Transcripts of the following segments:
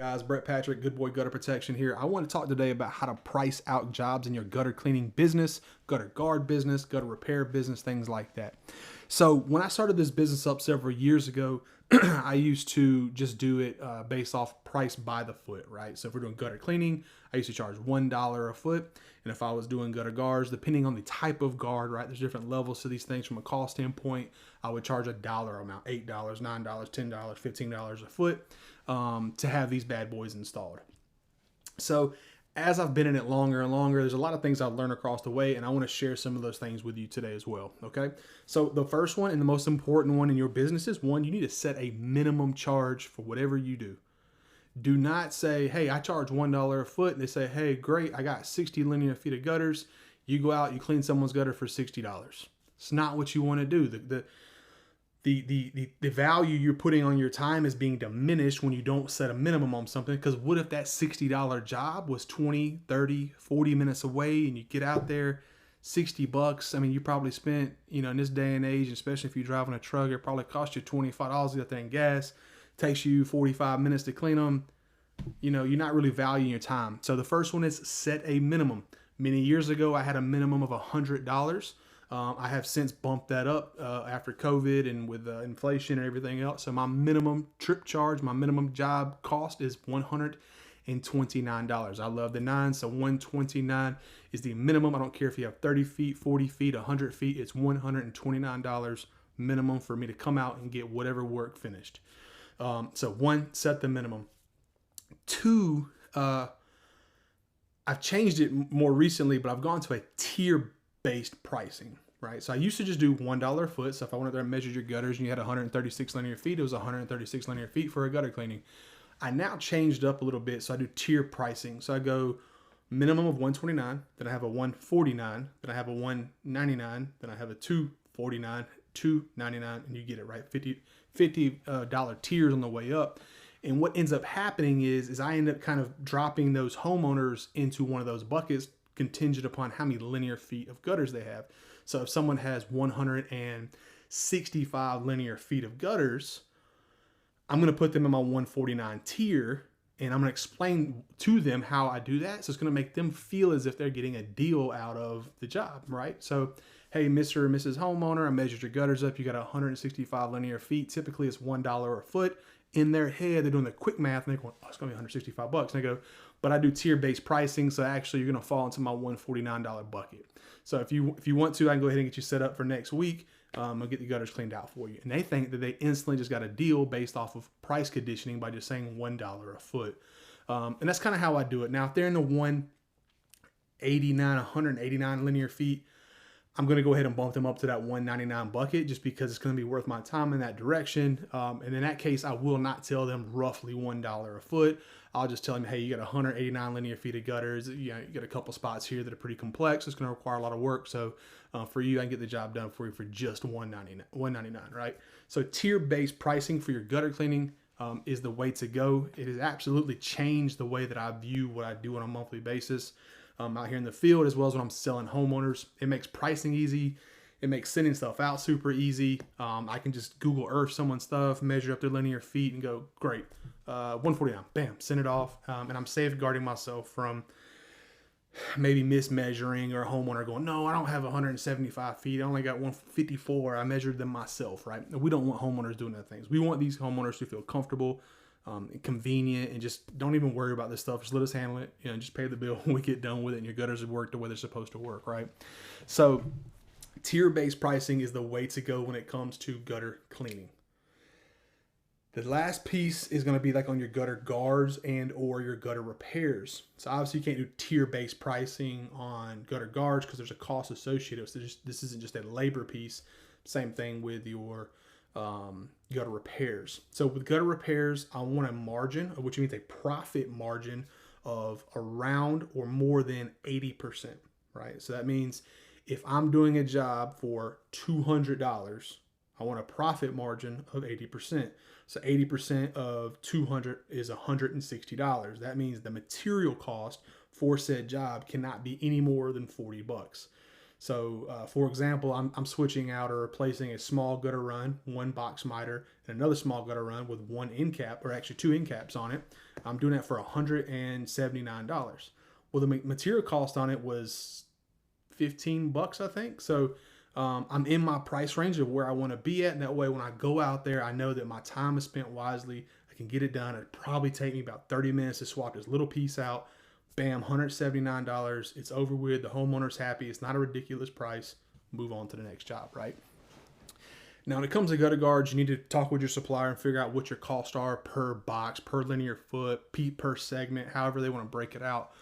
Guys, Brett Patrick, Good Boy Gutter Protection here. I want to talk today about how to price out jobs in your gutter cleaning business, gutter guard business, gutter repair business, things like that. So when I started this business up several years ago, I used to just do it based off price by the foot, right? So if we're doing gutter cleaning, I used to charge $1 a foot. And if I was doing gutter guards, depending on the type of guard, right, there's different levels to these things from a cost standpoint, I would charge a dollar amount, $8, $9, $10, $15 a foot to have these bad boys installed. So as I've been in it longer and longer, there's a lot of things I've learned across the way, and I want to share some of those things with you today as well, okay? So the first one and the most important one in your business is, one, you need to set a minimum charge for whatever you do. Do not say, hey, I charge $1 a foot, and they say, hey, great, I got 60 linear feet of gutters. You go out, you clean someone's gutter for $60. It's not what you want to do. The value you're putting on your time is being diminished when you don't set a minimum on something. Because what if that $60 job was 20, 30, 40 minutes away, and you get out there, $60? I mean, you probably spent, in this day and age, especially if you're driving a truck, it probably cost you $25 to get there in gas. Takes you 45 minutes to clean them. You're not really valuing your time. So the first one is set a minimum. Many years ago, I had a minimum of $100. I have since bumped that up after COVID and with inflation and everything else. So my minimum trip charge, my minimum job cost is $129. I love the nine, so $129 is the minimum. I don't care if you have 30 feet, 40 feet, 100 feet. It's $129 minimum for me to come out and get whatever work finished. So one, set the minimum. Two, I've changed it more recently, but I've gone to a tier-based pricing, right? So I used to just do $1 a foot. So if I went up there and measured your gutters and you had 136 linear feet, it was 136 linear feet for a gutter cleaning. I now changed up a little bit, so I do tier pricing. So I go minimum of $129, then I have a $149, then I have a $199, then I have a $249, $299, and you get it, right? $50 tiers on the way up. And what ends up happening is I end up kind of dropping those homeowners into one of those buckets contingent upon how many linear feet of gutters they have. So if someone has 165 linear feet of gutters, I'm going to put them in my 149 tier, and I'm going to explain to them how I do that. So it's going to make them feel as if they're getting a deal out of the job, right? So, hey, Mr. or Mrs. Homeowner, I measured your gutters up. You got 165 linear feet. Typically, it's $1 a foot. In their head, they're doing the quick math, and they're going, oh, it's going to be $165. And I go, but I do tier-based pricing, so actually you're going to fall into my $149 bucket. So if you want to, I can go ahead and get you set up for next week. I'll get the gutters cleaned out for you. And they think that they instantly just got a deal based off of price conditioning by just saying $1 a foot. And that's kind of how I do it. Now, if they're in the 189 linear feet, I'm going to go ahead and bump them up to that $199 bucket just because it's going to be worth my time in that direction. And in that case, I will not tell them roughly $1 a foot. I'll just tell them, hey, you got 189 linear feet of gutters. You got a couple spots here that are pretty complex. It's going to require a lot of work. So for you, I can get the job done for you for just $199, right? So tier-based pricing for your gutter cleaning is the way to go. It has absolutely changed the way that I view what I do on a monthly basis. Out here in the field, as well as when I'm selling homeowners. It makes pricing easy. It makes sending stuff out super easy. I can just Google Earth someone's stuff, measure up their linear feet, and go, great, 149, bam, send it off. And I'm safeguarding myself from maybe mismeasuring or a homeowner going, no, I don't have 175 feet. I only got 154. I measured them myself, right? We don't want homeowners doing that things. We want these homeowners to feel comfortable, convenient, and just don't even worry about this stuff. Just let us handle it. Just pay the bill when we get done with it, and your gutters have worked the way they're supposed to work, right? So tier-based pricing is the way to go when it comes to gutter cleaning. The last piece is going to be like on your gutter guards and or your gutter repairs. So obviously you can't do tier-based pricing on gutter guards because there's a cost associated. So this isn't just a labor piece. Same thing with your gutter repairs. So with gutter repairs, I want a margin, which means a profit margin of around or more than 80%, right? So that means if I'm doing a job for $200, I want a profit margin of 80%. So 80% of 200 is $160. That means the material cost for said job cannot be any more than $40. So, for example, I'm switching out or replacing a small gutter run, one box miter, and another small gutter run with one end cap, or actually two end caps on it. I'm doing that for $179. Well, the material cost on it was $15, I think. So I'm in my price range of where I want to be at. And that way, when I go out there, I know that my time is spent wisely. I can get it done. It'd probably take me about 30 minutes to swap this little piece out. Bam, $179. It's over with. The homeowner's happy. It's not a ridiculous price. Move on to the next job, right? Now, when it comes to gutter guards, you need to talk with your supplier and figure out what your costs are per box, per linear foot, per segment, however they want to break it out.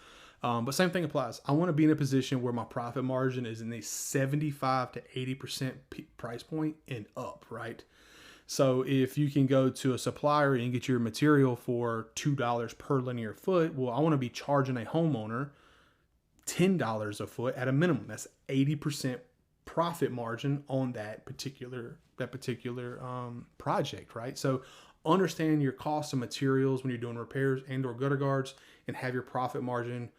But same thing applies. I want to be in a position where my profit margin is in the 75 to 80% price point and up, right? So if you can go to a supplier and get your material for $2 per linear foot, well, I want to be charging a homeowner $10 a foot at a minimum. That's 80% profit margin on that particular project, right? So understand your cost of materials when you're doing repairs and or gutter guards, and have your profit margin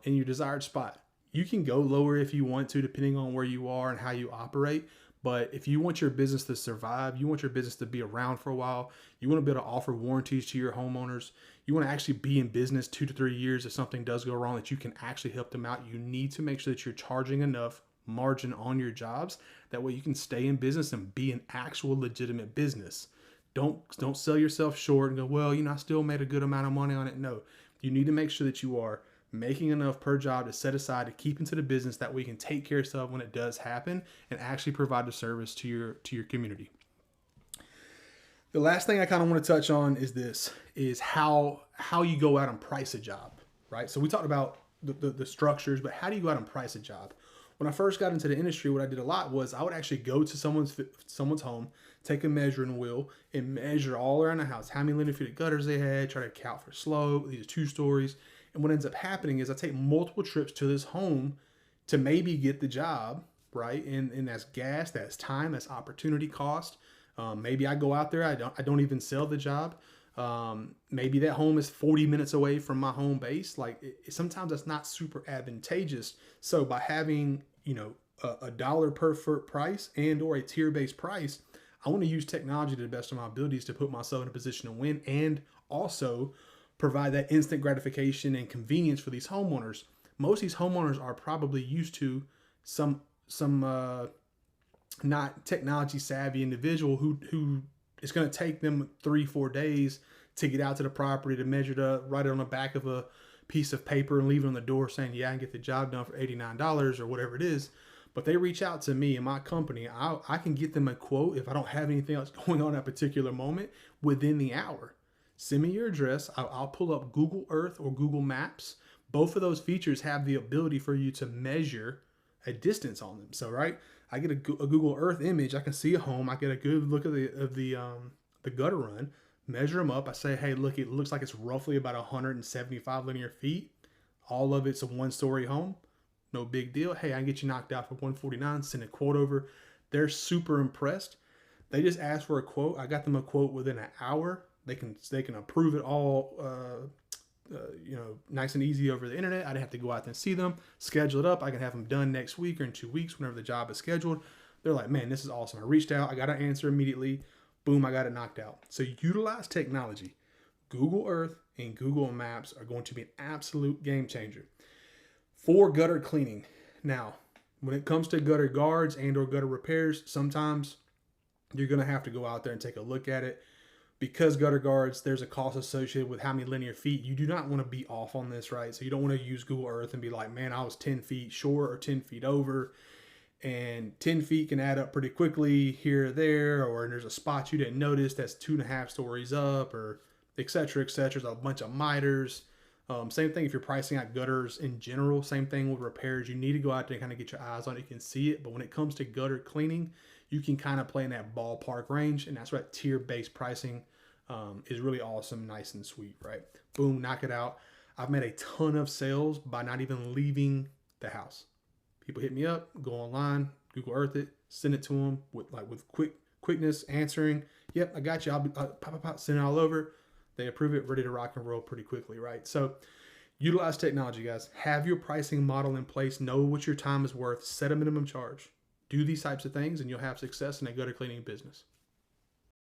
in your desired spot. You can go lower if you want to, depending on where you are and how you operate. But if you want your business to survive, you want your business to be around for a while, you want to be able to offer warranties to your homeowners, you want to actually be in business 2 to 3 years if something does go wrong, that you can actually help them out, you need to make sure that you're charging enough margin on your jobs. That way you can stay in business and be an actual legitimate business. Don't sell yourself short and go, well, I still made a good amount of money on it. No, you need to make sure that you are making enough per job to set aside to keep into the business, that we can take care of stuff when it does happen and actually provide the service to your community. The last thing I kind of want to touch on is how you go out and price a job, right? So we talked about the structures, but how do you go out and price a job? When I first got into the industry, what I did a lot was I would actually go to someone's home, take a measuring wheel, and measure all around the house, how many linear feet of gutters they had, try to account for slope, these are 2 stories. And what ends up happening is I take multiple trips to this home to maybe get the job, right? And that's gas, that's time, that's opportunity cost. Maybe I go out there, I don't even sell the job. Maybe that home is 40 minutes away from my home base. Sometimes that's not super advantageous. So by having, a dollar per foot price and or a tier-based price, I want to use technology to the best of my abilities to put myself in a position to win, and also provide that instant gratification and convenience for these homeowners. Most of these homeowners are probably used to some not technology savvy individual who it's going to take them 3-4 days to get out to the property, to measure it up, write it on the back of a piece of paper and leave it on the door saying, yeah, I can get the job done for $89 or whatever it is. But they reach out to me and my company. I can get them a quote if I don't have anything else going on at a particular moment within the hour. Send me your address. I'll pull up Google Earth or Google Maps. Both of those features have the ability for you to measure a distance on them. So, right, I get a Google Earth image. I can see a home. I get a good look of the gutter run. Measure them up. I say, hey, look, it looks like it's roughly about 175 linear feet. All of it's a 1-story home. No big deal. Hey, I can get you knocked out for 149. Send a quote over. They're super impressed. They just asked for a quote. I got them a quote within an hour. They can approve it all, nice and easy over the internet. I didn't have to go out there and see them, schedule it up. I can have them done next week or in 2 weeks, whenever the job is scheduled. They're like, man, this is awesome. I reached out. I got an answer immediately. Boom, I got it knocked out. So utilize technology. Google Earth and Google Maps are going to be an absolute game changer for gutter cleaning. Now, when it comes to gutter guards and or gutter repairs, sometimes you're going to have to go out there and take a look at it. Because gutter guards, there's a cost associated with how many linear feet. You do not want to be off on this, right? So you don't want to use Google Earth and be like, man, I was 10 feet short or 10 feet over. And 10 feet can add up pretty quickly here or there. Or there's a spot you didn't notice that's 2.5 stories up, or et cetera, et cetera. There's a bunch of miters. Same thing if you're pricing out gutters in general. Same thing with repairs. You need to go out there and kind of get your eyes on it. You can see it. But when it comes to gutter cleaning, you can kind of play in that ballpark range, and that's what tier-based pricing is really awesome, nice and sweet, right? Boom, knock it out. I've made a ton of sales by not even leaving the house. People hit me up, go online, Google Earth it, send it to them with quickness, answering. Yep, I got you. I'll pop, send it all over. They approve it, ready to rock and roll pretty quickly, right? So Utilize technology, guys. Have your pricing model in place. Know what your time is worth. Set a minimum charge. Do these types of things and you'll have success in a gutter cleaning business.